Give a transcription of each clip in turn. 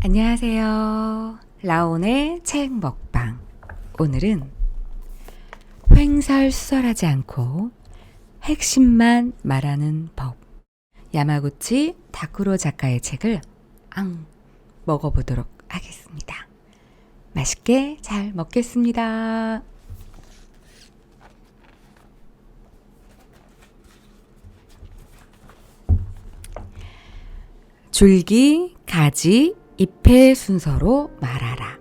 안녕하세요. 라온의 책 먹방. 오늘은 횡설수설하지 않고 핵심만 말하는 법. 야마구치 타쿠로 작가의 책을 먹어보도록 하겠습니다. 맛있게 잘 먹겠습니다. 줄기, 가지, 잎의 순서로 말하라.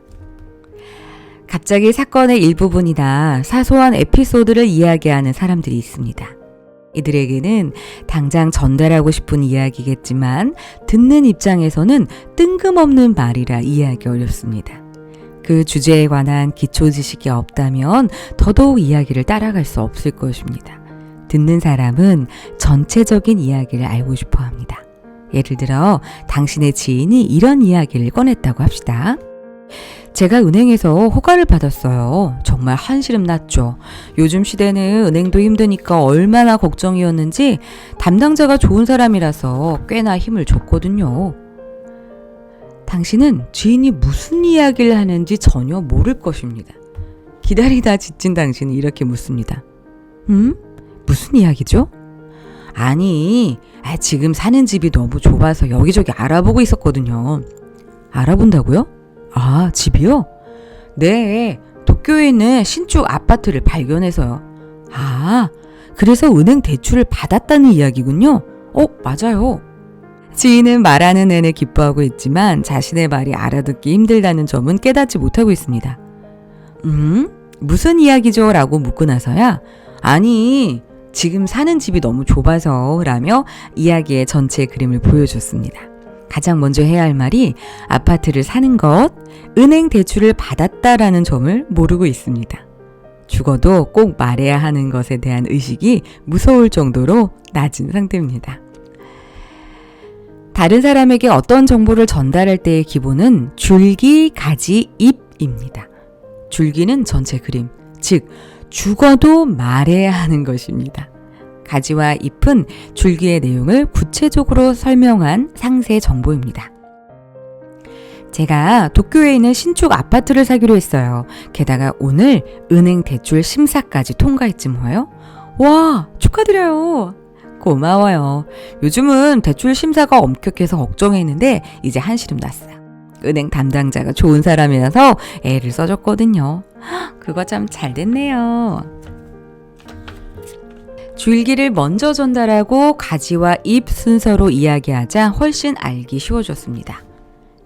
갑자기 사건의 일부분이나 사소한 에피소드를 이야기하는 사람들이 있습니다. 이들에게는 당장 전달하고 싶은 이야기겠지만 듣는 입장에서는 뜬금없는 말이라 이해하기 어렵습니다. 그 주제에 관한 기초 지식이 없다면 더더욱 이야기를 따라갈 수 없을 것입니다. 듣는 사람은 전체적인 이야기를 알고 싶어 합니다. 예를 들어 당신의 지인이 이런 이야기를 꺼냈다고 합시다. 제가 은행에서 허가를 받았어요. 정말 한시름 났죠. 요즘 시대는 은행도 힘드니까 얼마나 걱정이었는지 담당자가 좋은 사람이라서 꽤나 힘을 줬거든요. 당신은 지인이 무슨 이야기를 하는지 전혀 모를 것입니다. 기다리다 지친 당신은 이렇게 묻습니다. 무슨 이야기죠? 아니, 지금 사는 집이 너무 좁아서 여기저기 알아보고 있었거든요. 알아본다고요? 아, 집이요? 네, 도쿄에 있는 신축 아파트를 발견해서요. 아, 그래서 은행 대출을 받았다는 이야기군요. 맞아요. 지인은 말하는 내내 기뻐하고 있지만 자신의 말이 알아듣기 힘들다는 점은 깨닫지 못하고 있습니다. 무슨 이야기죠? 라고 묻고 나서야 아니, 지금 사는 집이 너무 좁아서 라며 이야기의 전체 그림을 보여줬습니다. 가장 먼저 해야 할 말이 아파트를 사는 것, 은행 대출을 받았다라는 점을 모르고 있습니다. 죽어도 꼭 말해야 하는 것에 대한 의식이 무서울 정도로 낮은 상태입니다. 다른 사람에게 어떤 정보를 전달할 때의 기본은 줄기, 가지, 잎입니다. 줄기는 전체 그림, 즉 죽어도 말해야 하는 것입니다. 가지와 잎은 줄기의 내용을 구체적으로 설명한 상세 정보입니다. 제가 도쿄에 있는 신축 아파트를 사기로 했어요. 게다가 오늘 은행 대출 심사까지 통과했지 뭐요? 와, 축하드려요. 고마워요. 요즘은 대출 심사가 엄격해서 걱정했는데 이제 한시름 났어요. 은행 담당자가 좋은 사람이라서 애를 써줬거든요. 그거 참 잘 됐네요. 줄기를 먼저 전달하고 가지와 잎 순서로 이야기하자 훨씬 알기 쉬워졌습니다.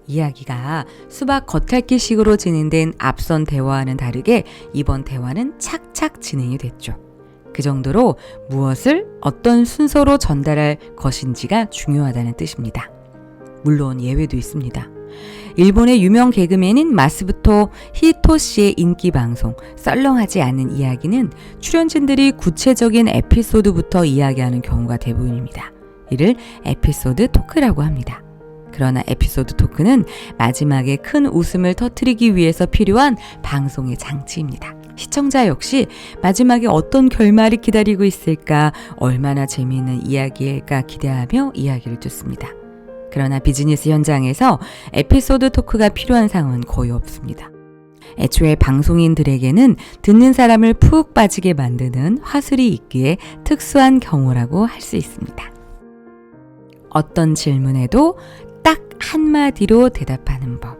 이야기가 수박 겉핥기식으로 진행된 앞선 대화와는 다르게 이번 대화는 착착 진행이 됐죠. 그 정도로 무엇을 어떤 순서로 전달할 것인지가 중요하다는 뜻입니다. 물론 예외도 있습니다. 일본의 유명 개그맨인 마스부토 히토시의 인기 방송 썰렁하지 않은 이야기는 출연진들이 구체적인 에피소드부터 이야기하는 경우가 대부분입니다. 이를 에피소드 토크라고 합니다. 그러나 에피소드 토크는 마지막에 큰 웃음을 터뜨리기 위해서 필요한 방송의 장치입니다. 시청자 역시 마지막에 어떤 결말이 기다리고 있을까, 얼마나 재미있는 이야기일까 기대하며 이야기를 듣습니다. 그러나 비즈니스 현장에서 에피소드 토크가 필요한 상황은 거의 없습니다. 애초에 방송인들에게는 듣는 사람을 푹 빠지게 만드는 화술이 있기에 특수한 경우라고 할 수 있습니다. 어떤 질문에도 딱 한마디로 대답하는 법.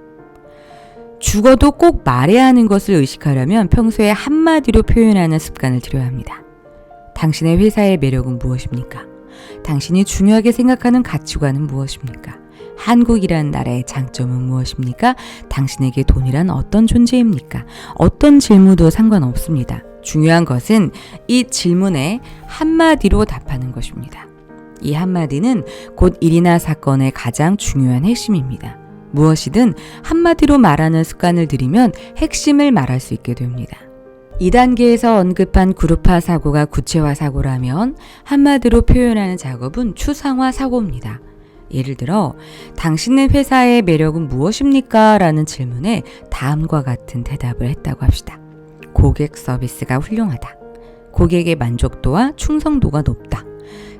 죽어도 꼭 말해야 하는 것을 의식하려면 평소에 한마디로 표현하는 습관을 들여야 합니다. 당신의 회사의 매력은 무엇입니까? 당신이 중요하게 생각하는 가치관은 무엇입니까? 한국이란 나라의 장점은 무엇입니까? 당신에게 돈이란 어떤 존재입니까? 어떤 질문도 상관없습니다. 중요한 것은 이 질문에 한마디로 답하는 것입니다. 이 한마디는 곧 일이나 사건의 가장 중요한 핵심입니다. 무엇이든 한마디로 말하는 습관을 들이면 핵심을 말할 수 있게 됩니다. 2단계에서 언급한 그룹화 사고가 구체화 사고라면 한마디로 표현하는 작업은 추상화 사고입니다. 예를 들어 당신의 회사의 매력은 무엇입니까? 라는 질문에 다음과 같은 대답을 했다고 합시다. 고객 서비스가 훌륭하다. 고객의 만족도와 충성도가 높다.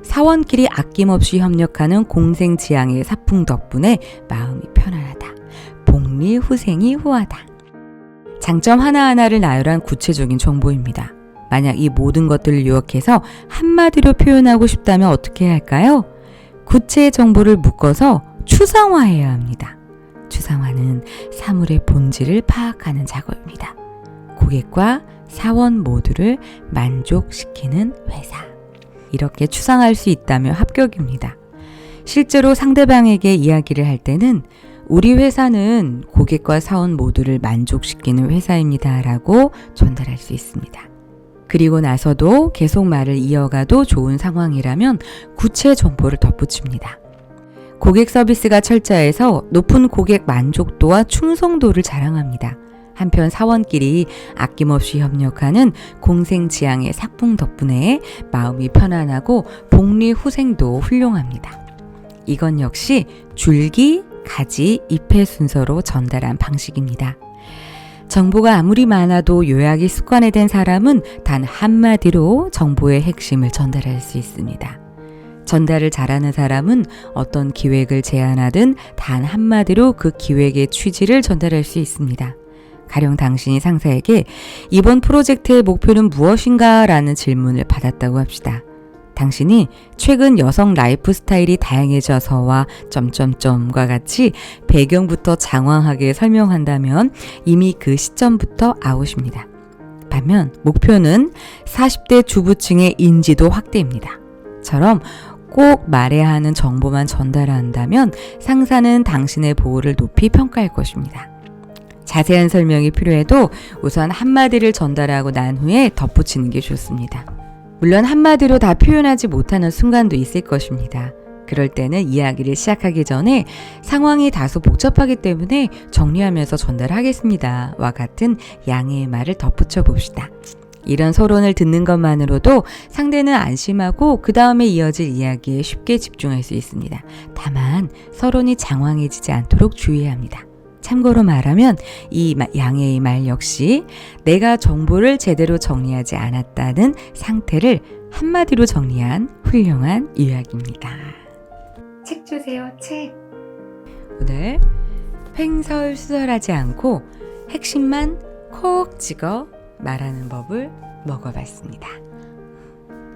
사원끼리 아낌없이 협력하는 공생지향의 사풍 덕분에 마음이 편안하다. 복리, 후생이 후하다. 장점 하나하나를 나열한 구체적인 정보입니다. 만약 이 모든 것들을 요약해서 한마디로 표현하고 싶다면 어떻게 해야 할까요? 구체의 정보를 묶어서 추상화해야 합니다. 추상화는 사물의 본질을 파악하는 작업입니다. 고객과 사원 모두를 만족시키는 회사. 이렇게 추상할 수 있다면 합격입니다. 실제로 상대방에게 이야기를 할 때는 우리 회사는 고객과 사원 모두를 만족시키는 회사입니다 라고 전달할 수 있습니다. 그리고 나서도 계속 말을 이어가도 좋은 상황이라면 구체 정보를 덧붙입니다. 고객 서비스가 철저해서 높은 고객 만족도와 충성도를 자랑합니다. 한편 사원끼리 아낌없이 협력하는 공생지향의 삭풍 덕분에 마음이 편안하고 복리 후생도 훌륭합니다. 이건 역시 줄기, 가지, 잎의 순서로 전달한 방식입니다. 정보가 아무리 많아도 요약이 습관화된 사람은 단 한마디로 정보의 핵심을 전달할 수 있습니다. 전달을 잘하는 사람은 어떤 기획을 제안하든 단 한마디로 그 기획의 취지를 전달할 수 있습니다. 가령 당신이 상사에게 이번 프로젝트의 목표는 무엇인가? 라는 질문을 받았다고 합시다. 당신이 최근 여성 라이프 스타일이 다양해져서와 점점점과 같이 배경부터 장황하게 설명한다면 이미 그 시점부터 아웃입니다. 반면 목표는 40대 주부층의 인지도 확대입니다. 처럼 꼭 말해야 하는 정보만 전달한다면 상사는 당신의 보호를 높이 평가할 것입니다. 자세한 설명이 필요해도 우선 한마디를 전달하고 난 후에 덧붙이는 게 좋습니다. 물론 한마디로 다 표현하지 못하는 순간도 있을 것입니다. 그럴 때는 이야기를 시작하기 전에 상황이 다소 복잡하기 때문에 정리하면서 전달하겠습니다. 와 같은 양해의 말을 덧붙여 봅시다. 이런 서론을 듣는 것만으로도 상대는 안심하고 그 다음에 이어질 이야기에 쉽게 집중할 수 있습니다. 다만 서론이 장황해지지 않도록 주의해야 합니다. 참고로 말하면 이 양해의 말 역시 내가 정보를 제대로 정리하지 않았다는 상태를 한마디로 정리한 훌륭한 이야기입니다. 책 주세요, 책. 오늘 횡설수설하지 않고 핵심만 콕 찍어 말하는 법을 먹어봤습니다.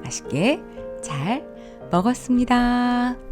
맛있게 잘 먹었습니다.